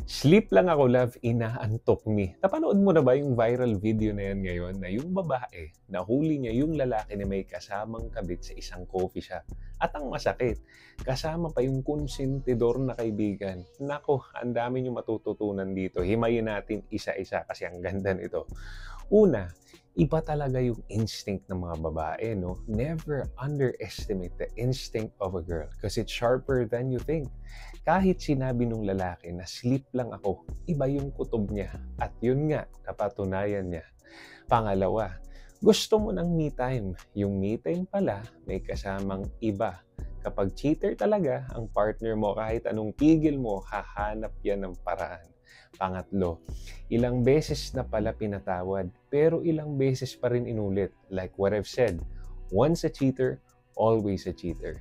Sleep lang ako, love, inaantok me. Napanood mo na ba yung viral video na yan ngayon na yung babae, nahuli niya yung lalaki na may kasamang kabit sa isang coffee shop. At ang masakit, kasama pa yung konsentidor na kaibigan. Nako, ang dami nyo matututunan dito. Himayin natin isa-isa kasi ang ganda nito. Una, iba talaga yung instinct ng mga babae, no? Never underestimate the instinct of a girl because it's sharper than you think. Kahit sinabi nung lalaki na sleep lang ako, iba yung kutob niya. At yun nga, napatunayan niya. Pangalawa, gusto mo ng me time. Yung me time pala, may kasamang iba. Kapag cheater talaga ang partner mo, kahit anong tigil mo, hahanap yan ng paraan. Pangatlo, ilang beses na pala pinatawad, pero ilang beses pa rin inulit. Like what I've said, once a cheater, always a cheater.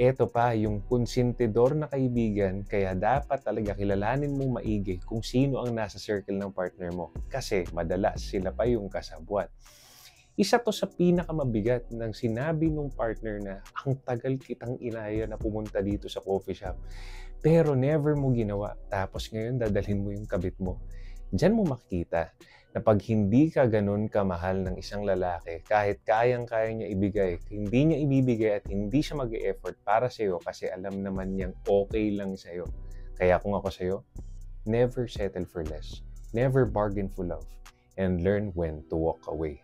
Ito pa, yung konsentidor na kaibigan, kaya dapat talaga kilalanin mong maigi kung sino ang nasa circle ng partner mo. Kasi madalas sila pa yung kasabwat. Isa to sa pinakamabigat ng sinabi nung partner na ang tagal kitang inaya na pumunta dito sa coffee shop. Pero never mo ginawa. Tapos ngayon dadalhin mo yung kabit mo. Diyan mo makikita na pag hindi ka ganun kamahal ng isang lalaki, kahit kayang-kaya niya ibigay, hindi niya ibibigay at hindi siya mag-e-effort para sa'yo kasi alam naman niyang okay lang sa'yo. Kaya kung ako sa'yo, never settle for less. Never bargain for love. And learn when to walk away.